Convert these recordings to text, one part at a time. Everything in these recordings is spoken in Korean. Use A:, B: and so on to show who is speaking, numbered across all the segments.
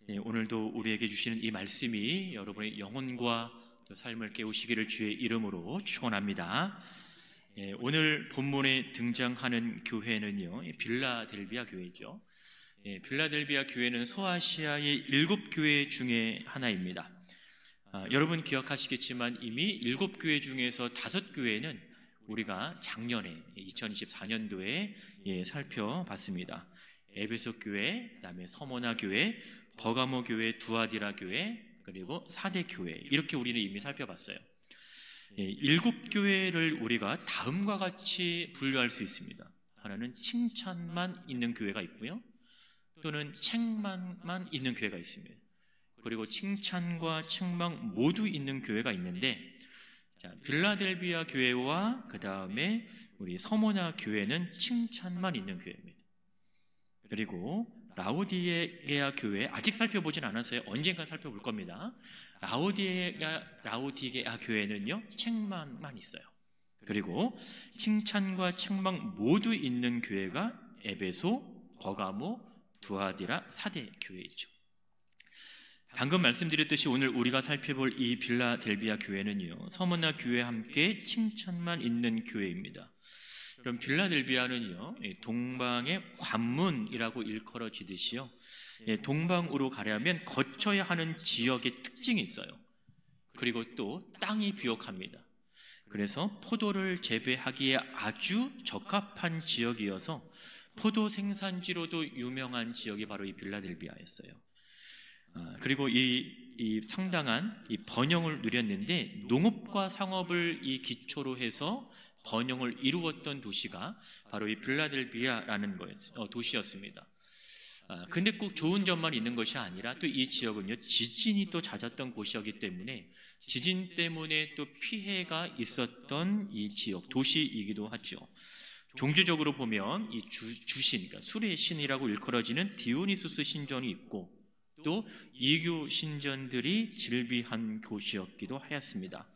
A: 오늘도 우리에게 주시는 이 말씀이 여러분의 영혼과 또 삶을 깨우시기를 주의 이름으로 축원합니다. 오늘 본문에 등장하는 교회는요, 빌라델비아 교회죠. 빌라델비아 교회는 서아시아의 7교회 중에 하나입니다. 여러분 기억하시겠지만 이미 7교회 중에서 5교회는 우리가 작년에 2024년도에 살펴봤습니다. 에베소 교회, 그다음에 서모나 교회, 버가모 교회, 두아디라 교회, 그리고 사대 교회, 이렇게 우리는 이미 살펴봤어요. 7교회를 우리가 다음과 같이 분류할 수 있습니다. 하나는 칭찬만 있는 교회가 있고요, 또는 책망만 있는 교회가 있습니다. 그리고 칭찬과 책망 모두 있는 교회가 있는데, 빌라델비아 교회와 그 다음에 우리 서모나 교회는 칭찬만 있는 교회입니다. 그리고 라오디게아 교회, 아직 살펴보진 않았어요. 언젠간 살펴볼 겁니다. 라오디게아 교회는요, 책망만 있어요. 그리고 칭찬과 책망 모두 있는 교회가 에베소, 버가모, 두아디라, 사대 교회이죠. 방금 말씀드렸듯이 오늘 우리가 살펴볼 이 빌라델비아 교회는요, 서모나 교회와 함께 칭찬만 있는 교회입니다. 그럼 빌라델비아는요, 동방의 관문이라고 일컬어지듯이요, 동방으로 가려면 거쳐야 하는 지역의 특징이 있어요. 그리고 또 땅이 비옥합니다. 그래서 포도를 재배하기에 아주 적합한 지역이어서 포도 생산지로도 유명한 지역이 바로 이 빌라델비아였어요. 그리고 이 상당한 이 번영을 누렸는데, 농업과 상업을 이 기초로 해서 번영을 이루었던 도시가 바로 이 빌라델비아라는 도시였습니다. 근데 꼭 좋은 점만 있는 것이 아니라 또 이 지역은요, 지진이 또 잦았던 곳이었기 때문에 지진 때문에 또 피해가 있었던 이 지역, 도시이기도 하죠. 종교적으로 보면 이 주신, 그러니까 술의 신이라고 일컬어지는 디오니수스 신전이 있고, 또 이교 신전들이 즐비한 곳이었기도 하였습니다.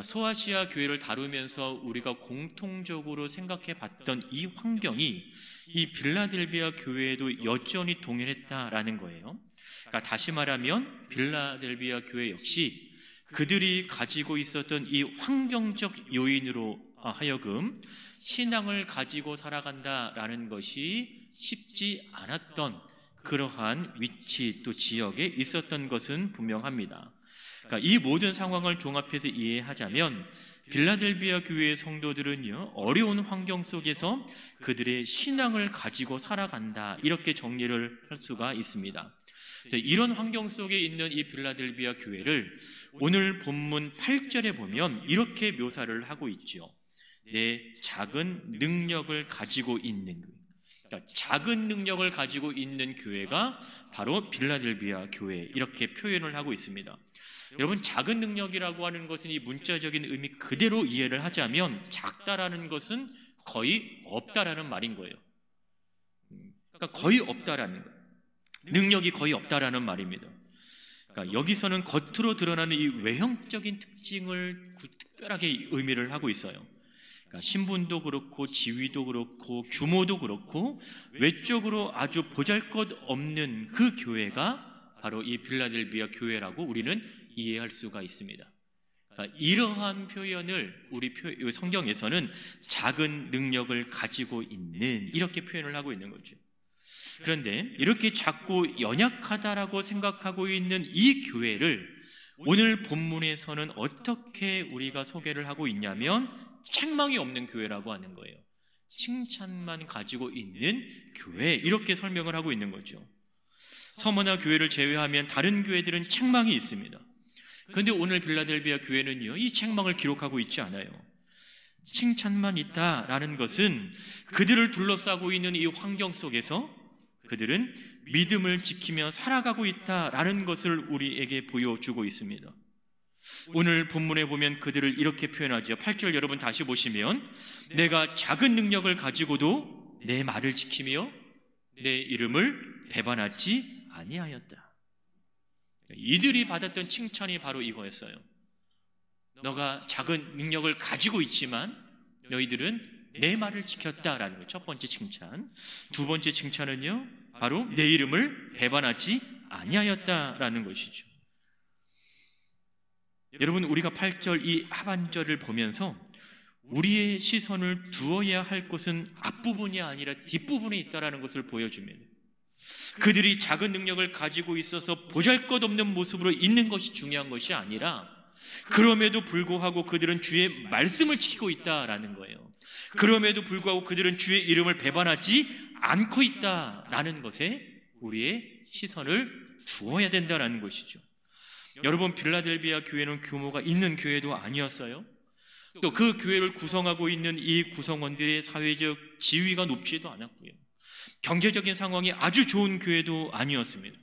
A: 소아시아 교회를 다루면서 우리가 공통적으로 생각해 봤던 이 환경이 이 빌라델비아 교회에도 여전히 동일했다라는 거예요. 그러니까 다시 말하면 빌라델비아 교회 역시 그들이 가지고 있었던 이 환경적 요인으로 하여금 신앙을 가지고 살아간다라는 것이 쉽지 않았던 그러한 위치 또 지역에 있었던 것은 분명합니다. 그러니까 이 모든 상황을 종합해서 이해하자면 빌라델비아 교회의 성도들은요, 어려운 환경 속에서 그들의 신앙을 가지고 살아간다, 이렇게 정리를 할 수가 있습니다. 이런 환경 속에 있는 이 빌라델비아 교회를 오늘 본문 8절에 보면 이렇게 묘사를 하고 있죠. 내 작은 능력을 가지고 있는, 그러니까 작은 능력을 가지고 있는 교회가 바로 빌라델비아 교회, 이렇게 표현을 하고 있습니다. 여러분, 작은 능력이라고 하는 것은 이 문자적인 의미 그대로 이해를 하자면 작다라는 것은 거의 없다라는 말인 거예요. 그러니까 거의 없다라는 거예요. 능력이 거의 없다라는 말입니다. 그러니까 여기서는 겉으로 드러나는 이 외형적인 특징을 특별하게 의미를 하고 있어요. 그러니까 신분도 그렇고 지위도 그렇고 규모도 그렇고 외적으로 아주 보잘것없는 그 교회가 바로 이 빌라델비아 교회라고 우리는 이해할 수가 있습니다. 그러니까 이러한 표현을 우리 성경에서는 작은 능력을 가지고 있는, 이렇게 표현을 하고 있는 거죠. 그런데 이렇게 작고 연약하다라고 생각하고 있는 이 교회를 오늘 본문에서는 어떻게 우리가 소개를 하고 있냐면 책망이 없는 교회라고 하는 거예요. 칭찬만 가지고 있는 교회, 이렇게 설명을 하고 있는 거죠. 서머나 교회를 제외하면 다른 교회들은 책망이 있습니다. 그런데 오늘 빌라델비아 교회는요, 이 책망을 기록하고 있지 않아요. 칭찬만 있다라는 것은 그들을 둘러싸고 있는 이 환경 속에서 그들은 믿음을 지키며 살아가고 있다라는 것을 우리에게 보여주고 있습니다. 오늘 본문에 보면 그들을 이렇게 표현하죠. 8절 여러분 다시 보시면, 내가 작은 능력을 가지고도 내 말을 지키며 내 이름을 배반하지 아니하였다. 이들이 받았던 칭찬이 바로 이거였어요. 너가 작은 능력을 가지고 있지만 너희들은 내 말을 지켰다라는 거예요. 첫 번째 칭찬. 두 번째 칭찬은요, 바로 내 이름을 배반하지 아니하였다라는 것이죠. 여러분, 우리가 8절 이 하반절을 보면서 우리의 시선을 두어야 할 것은 앞부분이 아니라 뒷부분에 있다는 것을 보여줍니다. 그들이 작은 능력을 가지고 있어서 보잘것없는 모습으로 있는 것이 중요한 것이 아니라 그럼에도 불구하고 그들은 주의 말씀을 지키고 있다라는 거예요. 그럼에도 불구하고 그들은 주의 이름을 배반하지 않고 있다라는 것에 우리의 시선을 두어야 된다는 것이죠. 여러분, 빌라델비아 교회는 규모가 있는 교회도 아니었어요. 또 그 교회를 구성하고 있는 이 구성원들의 사회적 지위가 높지도 않았고요. 경제적인 상황이 아주 좋은 교회도 아니었습니다.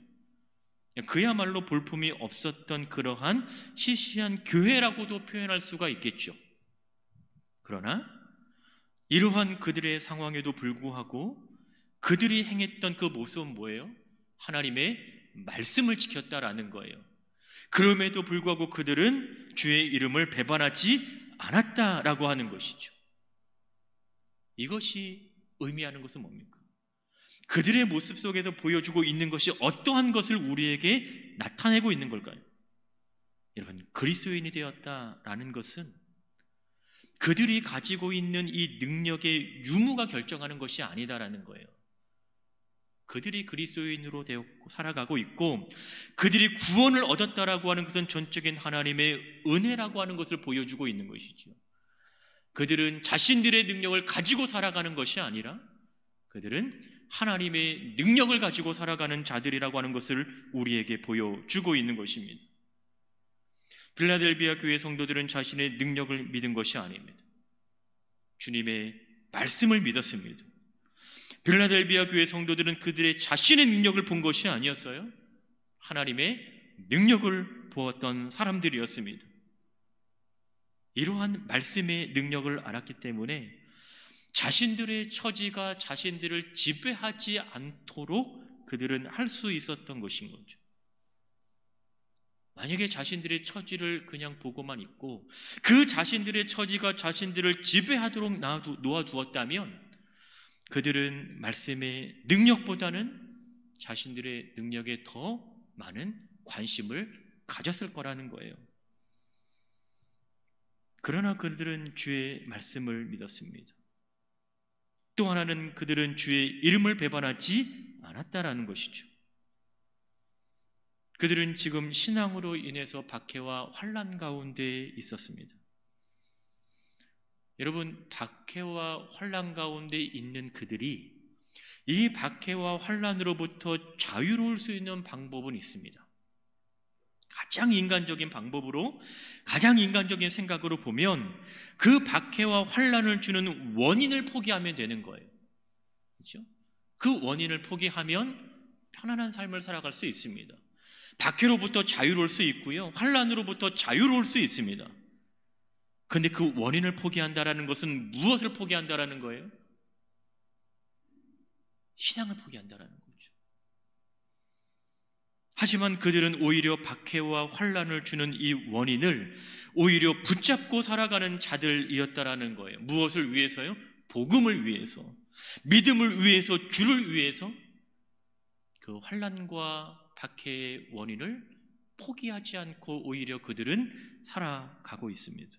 A: 그야말로 볼품이 없었던 그러한 시시한 교회라고도 표현할 수가 있겠죠. 그러나 이러한 그들의 상황에도 불구하고 그들이 행했던 그 모습은 뭐예요? 하나님의 말씀을 지켰다라는 거예요. 그럼에도 불구하고 그들은 주의 이름을 배반하지 않았다라고 하는 것이죠. 이것이 의미하는 것은 뭡니까? 그들의 모습 속에서 보여주고 있는 것이 어떠한 것을 우리에게 나타내고 있는 걸까요? 여러분, 그리스도인이 되었다라는 것은 그들이 가지고 있는 이 능력의 유무가 결정하는 것이 아니다라는 거예요. 그들이 그리스도인으로 되었고 살아가고 있고 그들이 구원을 얻었다라고 하는 것은 전적인 하나님의 은혜라고 하는 것을 보여주고 있는 것이죠. 그들은 자신들의 능력을 가지고 살아가는 것이 아니라 그들은 하나님의 능력을 가지고 살아가는 자들이라고 하는 것을 우리에게 보여주고 있는 것입니다. 빌라델비아 교회 성도들은 자신의 능력을 믿은 것이 아닙니다. 주님의 말씀을 믿었습니다. 빌라델비아 교회 성도들은 그들의 자신의 능력을 본 것이 아니었어요. 하나님의 능력을 보았던 사람들이었습니다. 이러한 말씀의 능력을 알았기 때문에 자신들의 처지가 자신들을 지배하지 않도록 그들은 할 수 있었던 것인 거죠. 만약에 자신들의 처지를 그냥 보고만 있고 그 자신들의 처지가 자신들을 지배하도록 놓아두었다면 그들은 말씀의 능력보다는 자신들의 능력에 더 많은 관심을 가졌을 거라는 거예요. 그러나 그들은 주의 말씀을 믿었습니다. 또 하나는 그들은 주의 이름을 배반하지 않았다라는 것이죠. 그들은 지금 신앙으로 인해서 박해와 환난 가운데 있었습니다. 여러분, 박해와 환난 가운데 있는 그들이 이 박해와 환난으로부터 자유로울 수 있는 방법은 있습니다. 가장 인간적인 방법으로, 가장 인간적인 생각으로 보면 그 박해와 환난을 주는 원인을 포기하면 되는 거예요. 그렇죠? 그 원인을 포기하면 편안한 삶을 살아갈 수 있습니다. 박해로부터 자유로울 수 있고요, 환난으로부터 자유로울 수 있습니다. 그런데 그 원인을 포기한다라는 것은 무엇을 포기한다라는 거예요? 신앙을 포기한다라는 거죠. 하지만 그들은 오히려 박해와 환난을 주는 이 원인을 오히려 붙잡고 살아가는 자들이었다라는 거예요. 무엇을 위해서요? 복음을 위해서, 믿음을 위해서, 주를 위해서 그 환난과 박해의 원인을 포기하지 않고 오히려 그들은 살아가고 있습니다.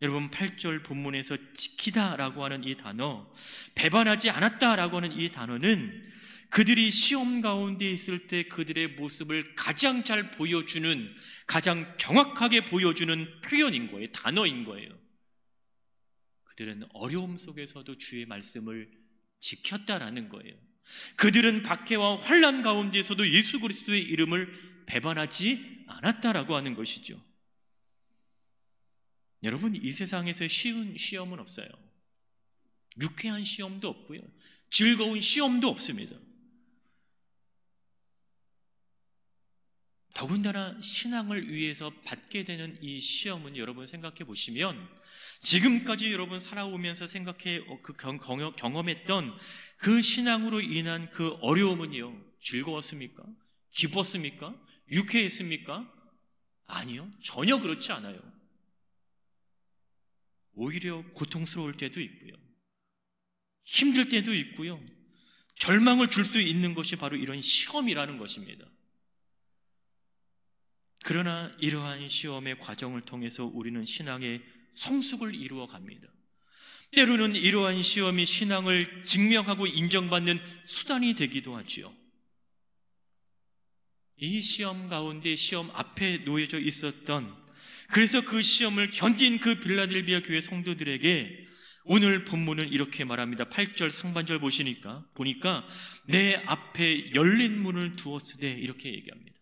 A: 여러분, 8절 본문에서 지키다라고 하는 이 단어, 배반하지 않았다라고 하는 이 단어는 그들이 시험 가운데 있을 때 그들의 모습을 가장 잘 보여주는, 가장 정확하게 보여주는 표현인 거예요. 단어인 거예요. 그들은 어려움 속에서도 주의 말씀을 지켰다라는 거예요. 그들은 박해와 환난 가운데서도 예수 그리스도의 이름을 배반하지 않았다라고 하는 것이죠. 여러분, 이 세상에서 쉬운 시험은 없어요. 유쾌한 시험도 없고요, 즐거운 시험도 없습니다. 더군다나 신앙을 위해서 받게 되는 이 시험은 여러분 생각해 보시면 지금까지 여러분 살아오면서 경험했던 그 신앙으로 인한 그 어려움은요, 즐거웠습니까? 기뻤습니까? 유쾌했습니까? 아니요, 전혀 그렇지 않아요. 오히려 고통스러울 때도 있고요, 힘들 때도 있고요, 절망을 줄 수 있는 것이 바로 이런 시험이라는 것입니다. 그러나 이러한 시험의 과정을 통해서 우리는 신앙의 성숙을 이루어 갑니다. 때로는 이러한 시험이 신앙을 증명하고 인정받는 수단이 되기도 하지요. 이 시험 가운데 시험 앞에 놓여져 있었던, 그래서 그 시험을 견딘 그 빌라델비아 교회 성도들에게 오늘 본문은 이렇게 말합니다. 8절 상반절 보니까 내 앞에 열린 문을 두었으되 이렇게 얘기합니다.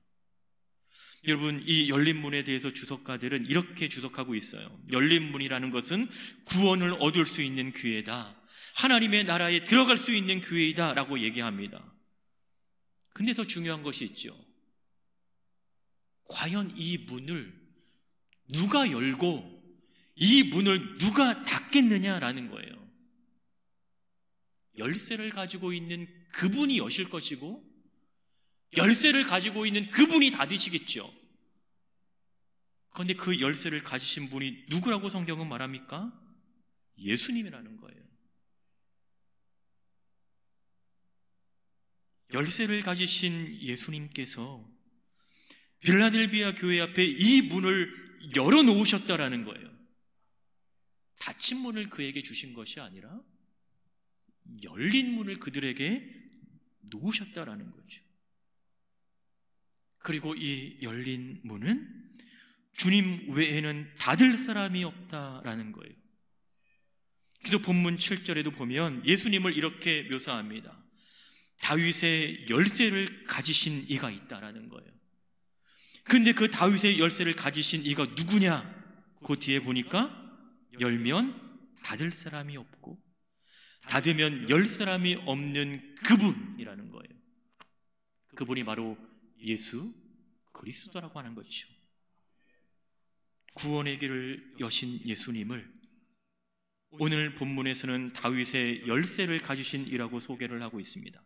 A: 여러분, 이 열린 문에 대해서 주석가들은 이렇게 주석하고 있어요. 열린 문이라는 것은 구원을 얻을 수 있는 기회다, 하나님의 나라에 들어갈 수 있는 기회이다 라고 얘기합니다. 근데 더 중요한 것이 있죠. 과연 이 문을 누가 열고 이 문을 누가 닫겠느냐라는 거예요. 열쇠를 가지고 있는 그분이 여실 것이고 열쇠를 가지고 있는 그분이 닫으시겠죠. 그런데 그 열쇠를 가지신 분이 누구라고 성경은 말합니까? 예수님이라는 거예요. 열쇠를 가지신 예수님께서 빌라델비아 교회 앞에 이 문을 열어놓으셨다라는 거예요. 닫힌 문을 그에게 주신 것이 아니라 열린 문을 그들에게 놓으셨다라는 거죠. 그리고 이 열린 문은 주님 외에는 닫을 사람이 없다라는 거예요. 그래서 본문 7절에도 보면 예수님을 이렇게 묘사합니다. 다윗의 열쇠를 가지신 이가 있다라는 거예요. 근데 그 다윗의 열쇠를 가지신 이가 누구냐? 그 뒤에 보니까 열면 닫을 사람이 없고 닫으면 열 사람이 없는 그분이라는 거예요. 그분이 바로 예수 그리스도라고 하는 것이죠. 구원의 길을 여신 예수님을 오늘 본문에서는 다윗의 열쇠를 가지신 이라고 소개를 하고 있습니다.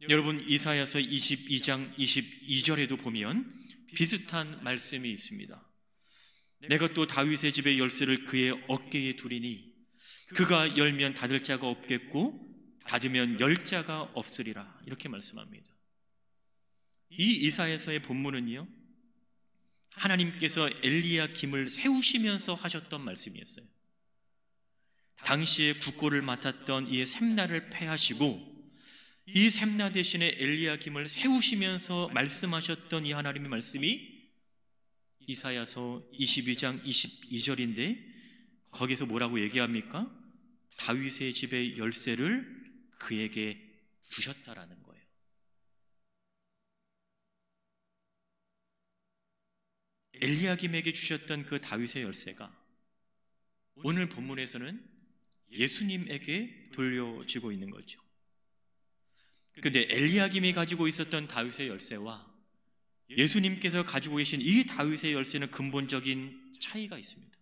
A: 여러분, 이사야서 22장 22절에도 보면 비슷한 말씀이 있습니다. 내가 또 다윗의 집의 열쇠를 그의 어깨에 두리니 그가 열면 닫을 자가 없겠고 닫으면 열 자가 없으리라, 이렇게 말씀합니다. 이 이사야서의 본문은요, 하나님께서 엘리야김을 세우시면서 하셨던 말씀이었어요. 당시에 국고를 맡았던 이 셈나를 패하시고 이 셈나 대신에 엘리야김을 세우시면서 말씀하셨던 이 하나님의 말씀이 이사야서 22장 22절인데 거기서 뭐라고 얘기합니까? 다윗의 집의 열쇠를 그에게 주셨다라는 거예요. 엘리야김에게 주셨던 그 다윗의 열쇠가 오늘 본문에서는 예수님에게 돌려지고 있는 거죠. 그런데 엘리야김이 가지고 있었던 다윗의 열쇠와 예수님께서 가지고 계신 이 다윗의 열쇠는 근본적인 차이가 있습니다.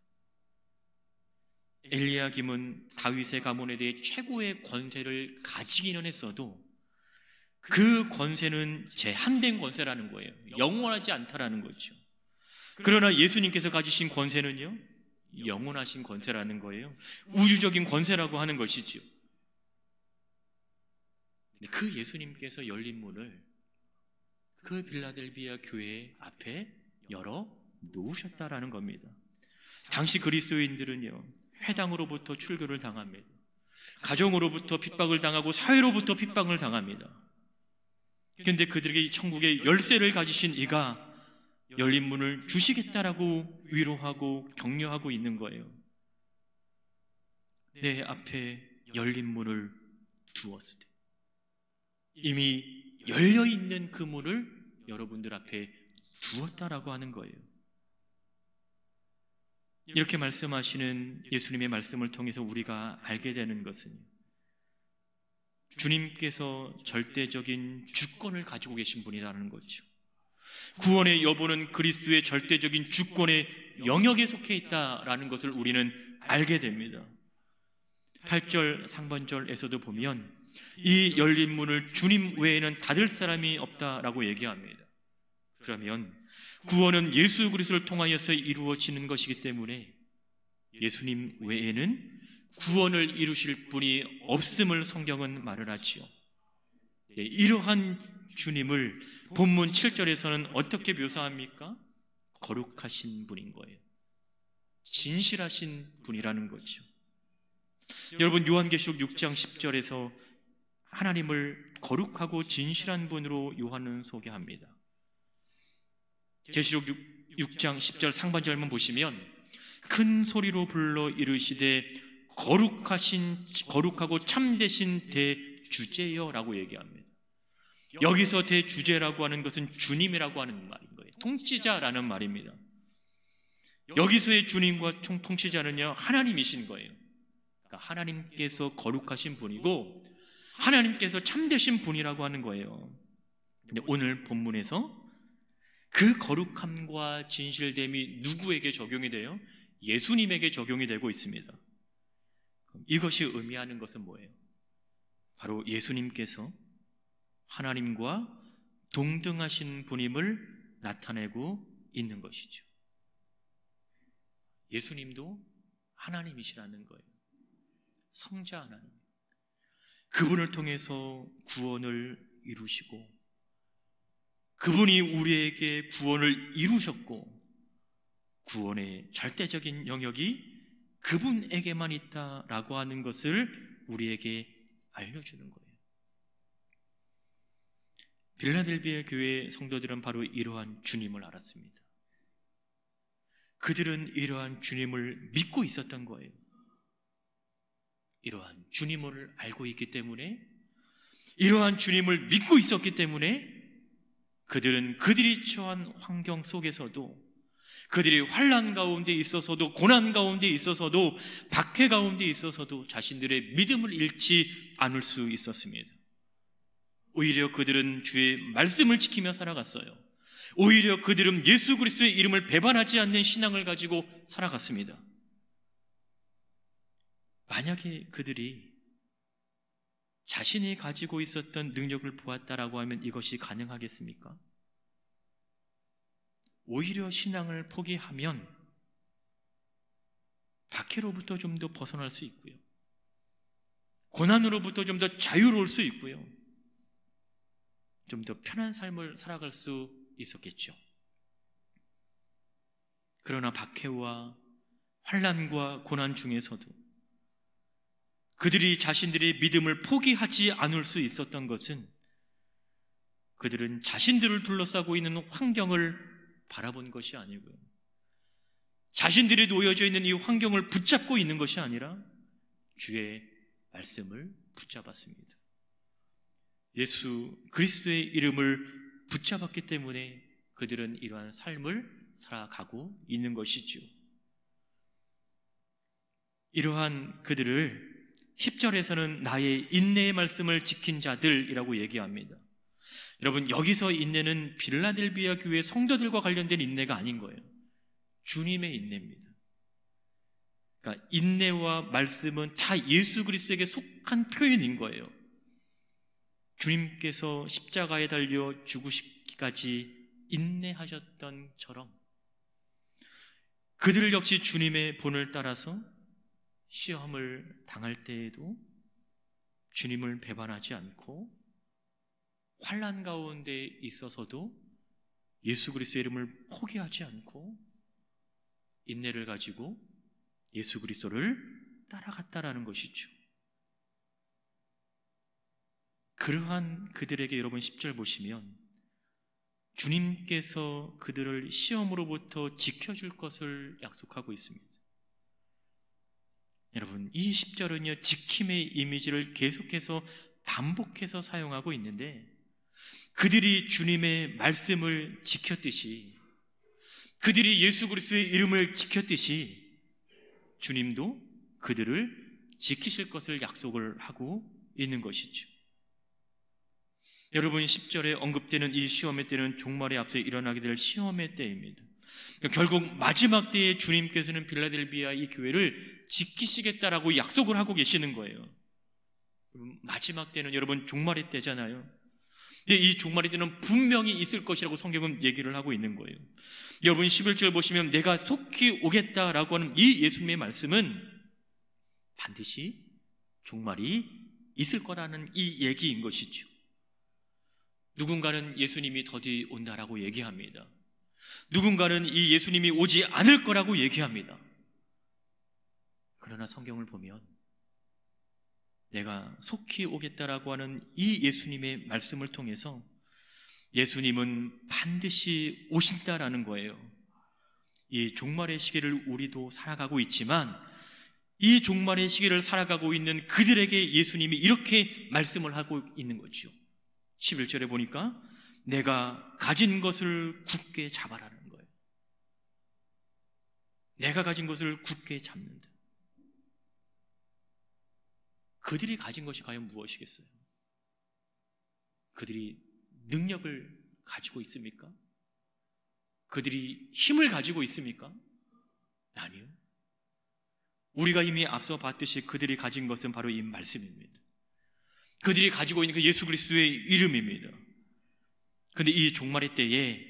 A: 엘리야김은 다윗의 가문에 대해 최고의 권세를 가지기는 했어도 그 권세는 제한된 권세라는 거예요. 영원하지 않다라는 거죠. 그러나 예수님께서 가지신 권세는요, 영원하신 권세라는 거예요. 우주적인 권세라고 하는 것이지요. 그 예수님께서 열린 문을 그 빌라델비아 교회 앞에 열어 놓으셨다라는 겁니다. 당시 그리스도인들은요, 회당으로부터 출교를 당합니다. 가정으로부터 핍박을 당하고 사회로부터 핍박을 당합니다. 그런데 그들에게 천국의 열쇠를 가지신 이가 열린 문을 주시겠다라고 위로하고 격려하고 있는 거예요. 내 앞에 열린 문을 두었으되, 이미 열려있는 그 문을 여러분들 앞에 두었다라고 하는 거예요. 이렇게 말씀하시는 예수님의 말씀을 통해서 우리가 알게 되는 것은 주님께서 절대적인 주권을 가지고 계신 분이라는 거죠. 구원의 여부는 그리스도의 절대적인 주권의 영역에 속해 있다라는 것을 우리는 알게 됩니다. 8절 상반절에서도 보면 이 열린 문을 주님 외에는 닫을 사람이 없다라고 얘기합니다. 그러면 구원은 예수 그리스도를 통하여서 이루어지는 것이기 때문에 예수님 외에는 구원을 이루실 분이 없음을 성경은 말을 하지요. 이러한 주님을 본문 7절에서는 어떻게 묘사합니까? 거룩하신 분인 거예요. 진실하신 분이라는 거죠. 여러분, 요한계시록 6장 10절에서 하나님을 거룩하고 진실한 분으로 요한은 소개합니다. 계시록 6장 10절 상반절만 보시면 큰 소리로 불러 이르시되 거룩하고 참되신 대주제여 라고 얘기합니다. 여기서 대주제라고 하는 것은 주님이라고 하는 말인 거예요. 통치자라는 말입니다. 여기서의 주님과 통치자는요, 하나님이신 거예요. 그러니까 하나님께서 거룩하신 분이고 하나님께서 참되신 분이라고 하는 거예요. 근데 오늘 본문에서 그 거룩함과 진실됨이 누구에게 적용이 돼요? 예수님에게 적용이 되고 있습니다. 이것이 의미하는 것은 뭐예요? 바로 예수님께서 하나님과 동등하신 분임을 나타내고 있는 것이죠. 예수님도 하나님이시라는 거예요. 성자 하나님. 그분을 통해서 구원을 이루시고 그분이 우리에게 구원을 이루셨고 구원의 절대적인 영역이 그분에게만 있다라고 하는 것을 우리에게 알려주는 거예요. 빌라델비아 교회 성도들은 바로 이러한 주님을 알았습니다. 그들은 이러한 주님을 믿고 있었던 거예요. 이러한 주님을 알고 있기 때문에, 이러한 주님을 믿고 있었기 때문에 그들은 그들이 처한 환경 속에서도, 그들이 환난 가운데 있어서도, 고난 가운데 있어서도, 박해 가운데 있어서도 자신들의 믿음을 잃지 않을 수 있었습니다. 오히려 그들은 주의 말씀을 지키며 살아갔어요. 오히려 그들은 예수 그리스도의 이름을 배반하지 않는 신앙을 가지고 살아갔습니다. 만약에 그들이 자신이 가지고 있었던 능력을 보았다라고 하면 이것이 가능하겠습니까? 오히려 신앙을 포기하면 박해로부터 좀 더 벗어날 수 있고요, 고난으로부터 좀 더 자유로울 수 있고요, 좀 더 편한 삶을 살아갈 수 있었겠죠. 그러나 박해와 환난과 고난 중에서도 그들이 자신들의 믿음을 포기하지 않을 수 있었던 것은 그들은 자신들을 둘러싸고 있는 환경을 바라본 것이 아니고요, 자신들이 놓여져 있는 이 환경을 붙잡고 있는 것이 아니라 주의 말씀을 붙잡았습니다. 예수 그리스도의 이름을 붙잡았기 때문에 그들은 이러한 삶을 살아가고 있는 것이죠. 이러한 그들을 10절에서는 나의 인내의 말씀을 지킨 자들이라고 얘기합니다. 여러분, 여기서 인내는 빌라델비아 교회 성도들과 관련된 인내가 아닌 거예요. 주님의 인내입니다. 그러니까 인내와 말씀은 다 예수 그리스도에게 속한 표현인 거예요. 주님께서 십자가에 달려 죽으시기까지 인내하셨던 처럼 그들 역시 주님의 본을 따라서 시험을 당할 때에도 주님을 배반하지 않고 환난 가운데 있어서도 예수 그리스도의 이름을 포기하지 않고 인내를 가지고 예수 그리스도를 따라갔다라는 것이죠. 그러한 그들에게 여러분 10절 보시면 주님께서 그들을 시험으로부터 지켜줄 것을 약속하고 있습니다. 여러분, 이 10절은요, 지킴의 이미지를 계속해서 반복해서 사용하고 있는데, 그들이 주님의 말씀을 지켰듯이, 그들이 예수 그리스도의 이름을 지켰듯이 주님도 그들을 지키실 것을 약속을 하고 있는 것이죠. 여러분, 10절에 언급되는 이 시험의 때는 종말에 앞서 일어나게 될 시험의 때입니다. 결국 마지막 때에 주님께서는 빌라델비아 이 교회를 지키시겠다라고 약속을 하고 계시는 거예요. 마지막 때는 여러분 종말의 때잖아요. 이 종말의 때는 분명히 있을 것이라고 성경은 얘기를 하고 있는 거예요. 여러분 11절 보시면 내가 속히 오겠다라고 하는 이 예수님의 말씀은 반드시 종말이 있을 거라는 이 얘기인 것이죠. 누군가는 예수님이 더디 온다라고 얘기합니다. 누군가는 이 예수님이 오지 않을 거라고 얘기합니다. 그러나 성경을 보면 내가 속히 오겠다라고 하는 이 예수님의 말씀을 통해서 예수님은 반드시 오신다라는 거예요. 이 종말의 시기를 우리도 살아가고 있지만 이 종말의 시기를 살아가고 있는 그들에게 예수님이 이렇게 말씀을 하고 있는 거죠. 11절에 보니까 내가 가진 것을 굳게 잡아라는 거예요. 내가 가진 것을 굳게 잡는다. 그들이 가진 것이 과연 무엇이겠어요? 그들이 능력을 가지고 있습니까? 그들이 힘을 가지고 있습니까? 아니요. 우리가 이미 앞서 봤듯이 그들이 가진 것은 바로 이 말씀입니다. 그들이 가지고 있는 그 예수 그리스도의 이름입니다. 그런데 이 종말의 때에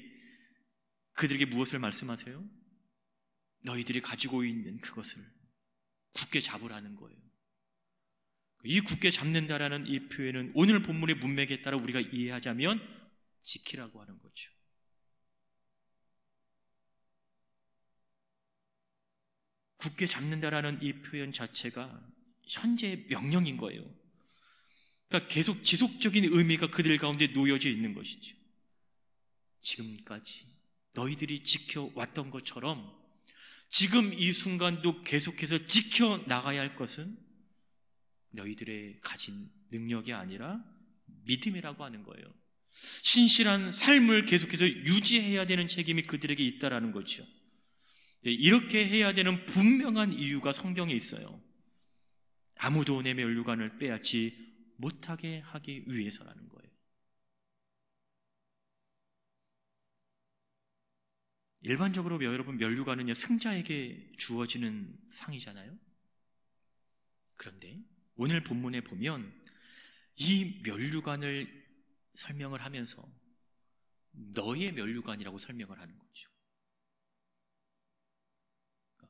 A: 그들에게 무엇을 말씀하세요? 너희들이 가지고 있는 그것을 굳게 잡으라는 거예요. 이 굳게 잡는다라는 이 표현은 오늘 본문의 문맥에 따라 우리가 이해하자면 지키라고 하는 거죠. 굳게 잡는다라는 이 표현 자체가 현재의 명령인 거예요. 그러니까 계속 지속적인 의미가 그들 가운데 놓여져 있는 것이죠. 지금까지 너희들이 지켜왔던 것처럼 지금 이 순간도 계속해서 지켜나가야 할 것은 너희들의 가진 능력이 아니라 믿음이라고 하는 거예요. 신실한 삶을 계속해서 유지해야 되는 책임이 그들에게 있다라는 거죠. 이렇게 해야 되는 분명한 이유가 성경에 있어요. 아무도 내 면류관을 빼앗지 못하게 하기 위해서라는 거예요. 일반적으로 여러분 면류관은요 승자에게 주어지는 상이잖아요. 그런데 오늘 본문에 보면 이 면류관을 설명을 하면서 너의 면류관이라고 설명을 하는 거죠.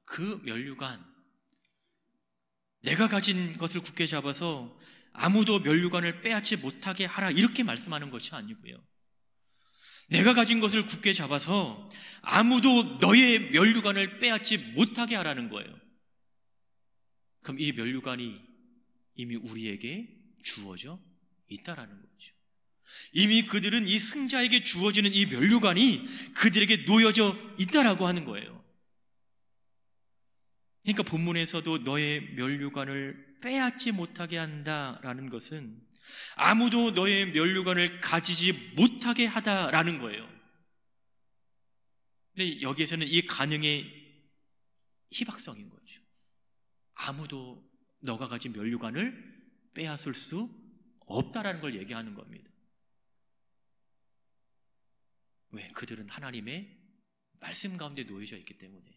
A: 그 면류관, 내가 가진 것을 굳게 잡아서 아무도 면류관을 빼앗지 못하게 하라 이렇게 말씀하는 것이 아니고요. 내가 가진 것을 굳게 잡아서 아무도 너의 면류관을 빼앗지 못하게 하라는 거예요. 그럼 이 면류관이 이미 우리에게 주어져 있다라는 거죠. 이미 그들은 이 승자에게 주어지는 이 면류관이 그들에게 놓여져 있다라고 하는 거예요. 그러니까 본문에서도 너의 면류관을 빼앗지 못하게 한다라는 것은 아무도 너의 면류관을 가지지 못하게 하다라는 거예요. 근데 여기에서는 이 가능의 희박성인 거죠. 아무도 너가 가진 면류관을 빼앗을 수 없다라는 걸 얘기하는 겁니다. 왜? 그들은 하나님의 말씀 가운데 놓여져 있기 때문에,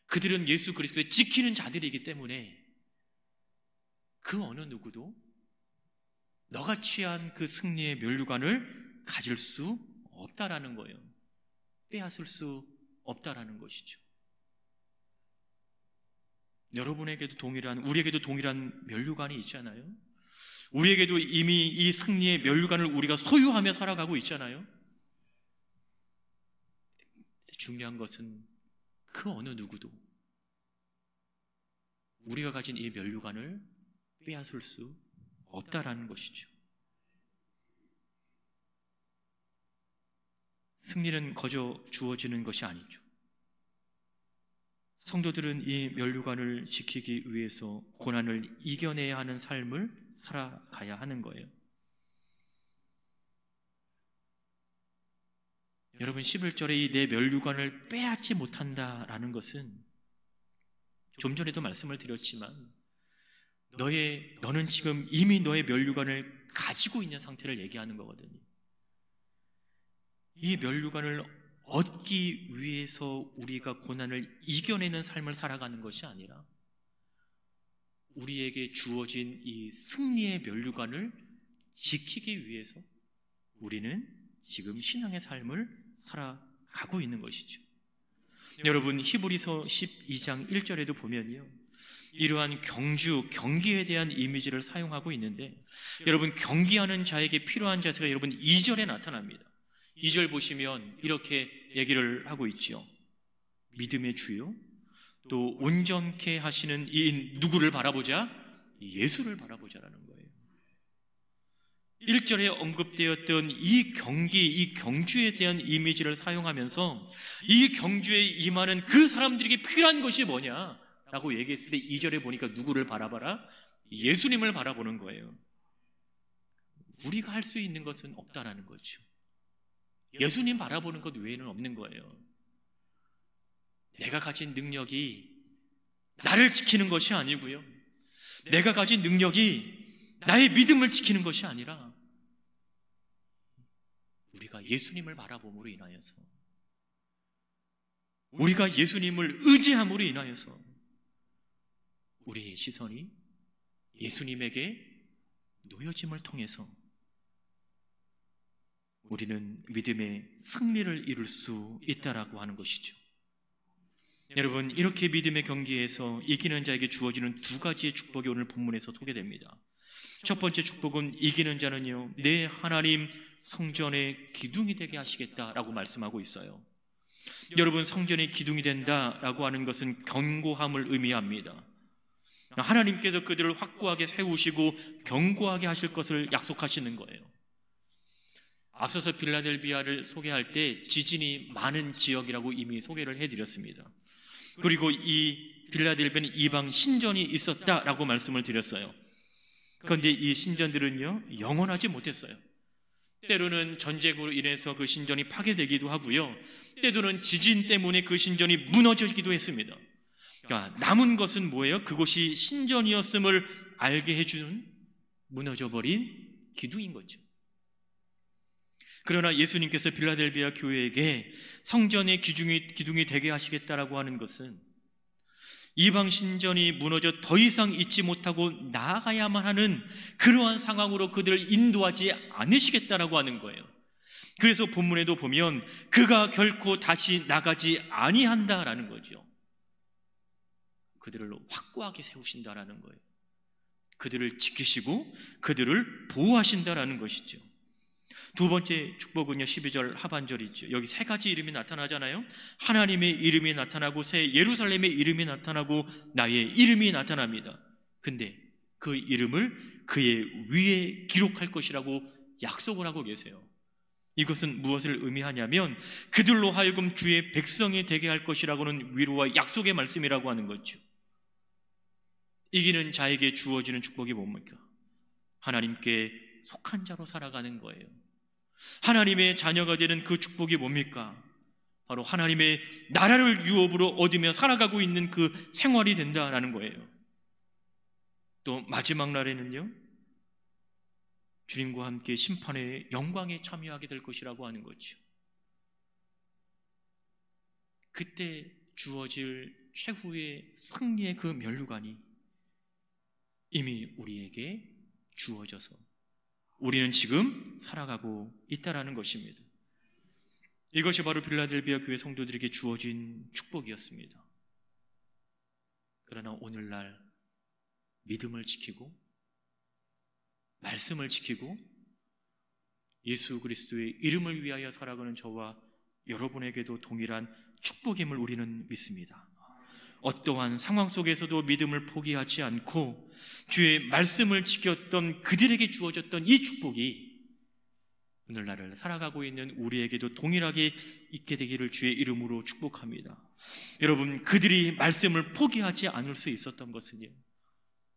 A: 그들은 예수 그리스도의 지키는 자들이기 때문에 그 어느 누구도 너가 취한 그 승리의 면류관을 가질 수 없다라는 거예요. 빼앗을 수 없다라는 것이죠. 여러분에게도 동일한, 우리에게도 동일한 면류관이 있잖아요. 우리에게도 이미 이 승리의 면류관을 우리가 소유하며 살아가고 있잖아요. 중요한 것은 그 어느 누구도 우리가 가진 이 면류관을 빼앗을 수 없다라는 것이죠. 승리는 거저 주어지는 것이 아니죠. 성도들은 이 면류관을 지키기 위해서 고난을 이겨내야 하는 삶을 살아가야 하는 거예요. 여러분 11절에 이 내 면류관을 빼앗지 못한다라는 것은 좀 전에도 말씀을 드렸지만 너는 지금 이미 너의 면류관을 가지고 있는 상태를 얘기하는 거거든요. 이 면류관을 얻기 위해서 우리가 고난을 이겨내는 삶을 살아가는 것이 아니라 우리에게 주어진 이 승리의 면류관을 지키기 위해서 우리는 지금 신앙의 삶을 살아가고 있는 것이죠. 여러분 히브리서 12장 1절에도 보면요, 이러한 경기에 대한 이미지를 사용하고 있는데, 여러분, 경기하는 자에게 필요한 자세가 여러분 2절에 나타납니다. 2절 보시면 이렇게 얘기를 하고 있죠. 믿음의 주요 또 온전케 하시는 이 누구를 바라보자? 예수를 바라보자라는 거예요. 1절에 언급되었던 이 경기, 이 경주에 대한 이미지를 사용하면서 이 경주에 임하는 그 사람들에게 필요한 것이 뭐냐 라고 얘기했을 때 2절에 보니까 누구를 바라봐라? 예수님을 바라보는 거예요. 우리가 할 수 있는 것은 없다라는 거죠. 예수님 바라보는 것 외에는 없는 거예요. 내가 가진 능력이 나를 지키는 것이 아니고요, 내가 가진 능력이 나의 믿음을 지키는 것이 아니라 우리가 예수님을 바라봄으로 인하여서, 우리가 예수님을 의지함으로 인하여서 우리의 시선이 예수님에게 놓여짐을 통해서 우리는 믿음의 승리를 이룰 수 있다라고 하는 것이죠. 여러분, 이렇게 믿음의 경기에서 이기는 자에게 주어지는 두 가지의 축복이 오늘 본문에서 소개됩니다. 첫 번째 축복은 이기는 자는요, 내 하나님 성전의 기둥이 되게 하시겠다라고 말씀하고 있어요. 여러분, 성전의 기둥이 된다라고 하는 것은 견고함을 의미합니다. 하나님께서 그들을 확고하게 세우시고 견고하게 하실 것을 약속하시는 거예요. 앞서서 빌라델비아를 소개할 때 지진이 많은 지역이라고 이미 소개를 해드렸습니다. 그리고 이 빌라델비아는 이방 신전이 있었다라고 말씀을 드렸어요. 그런데 이 신전들은요, 영원하지 못했어요. 때로는 전쟁으로 인해서 그 신전이 파괴되기도 하고요, 때로는 지진 때문에 그 신전이 무너지기도 했습니다. 그러니까 남은 것은 뭐예요? 그곳이 신전이었음을 알게 해주는 무너져버린 기둥인 거죠. 그러나 예수님께서 빌라델비아 교회에게 성전의 기둥이 되게 하시겠다라고 하는 것은 이방 신전이 무너져 더 이상 잊지 못하고 나아가야만 하는 그러한 상황으로 그들을 인도하지 않으시겠다라고 하는 거예요. 그래서 본문에도 보면 그가 결코 다시 나가지 아니한다라는 거죠. 그들을 확고하게 세우신다라는 거예요. 그들을 지키시고 그들을 보호하신다라는 것이죠. 두 번째 축복은요, 12절 하반절이죠. 여기 세 가지 이름이 나타나잖아요. 하나님의 이름이 나타나고 새 예루살렘의 이름이 나타나고 나의 이름이 나타납니다. 근데 그 이름을 그의 위에 기록할 것이라고 약속을 하고 계세요. 이것은 무엇을 의미하냐면 그들로 하여금 주의 백성이 되게 할 것이라고는 위로와 약속의 말씀이라고 하는 거죠. 이기는 자에게 주어지는 축복이 뭡니까? 하나님께 속한 자로 살아가는 거예요. 하나님의 자녀가 되는 그 축복이 뭡니까? 바로 하나님의 나라를 유업으로 얻으며 살아가고 있는 그 생활이 된다라는 거예요. 또 마지막 날에는요, 주님과 함께 심판의 영광에 참여하게 될 것이라고 하는 거죠. 그때 주어질 최후의 승리의 그 면류관이 이미 우리에게 주어져서 우리는 지금 살아가고 있다라는 것입니다. 이것이 바로 빌라델비아 교회 성도들에게 주어진 축복이었습니다. 그러나 오늘날 믿음을 지키고 말씀을 지키고 예수 그리스도의 이름을 위하여 살아가는 저와 여러분에게도 동일한 축복임을 우리는 믿습니다. 어떠한 상황 속에서도 믿음을 포기하지 않고 주의 말씀을 지켰던 그들에게 주어졌던 이 축복이 오늘날을 살아가고 있는 우리에게도 동일하게 있게 되기를 주의 이름으로 축복합니다. 여러분, 그들이 말씀을 포기하지 않을 수 있었던 것은요,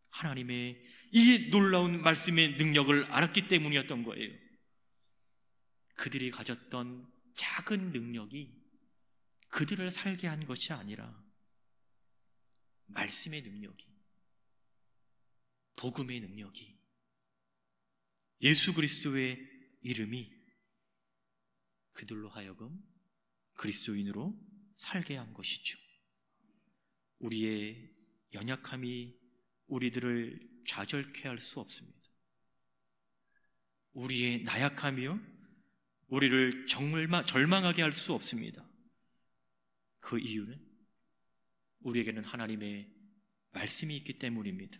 A: 하나님의 이 놀라운 말씀의 능력을 알았기 때문이었던 거예요. 그들이 가졌던 작은 능력이 그들을 살게 한 것이 아니라 말씀의 능력이, 복음의 능력이, 예수 그리스도의 이름이 그들로 하여금 그리스도인으로 살게 한 것이죠. 우리의 연약함이 우리들을 좌절케 할 수 없습니다. 우리의 나약함이요, 우리를 절망하게 할 수 없습니다. 그 이유는 우리에게는 하나님의 말씀이 있기 때문입니다.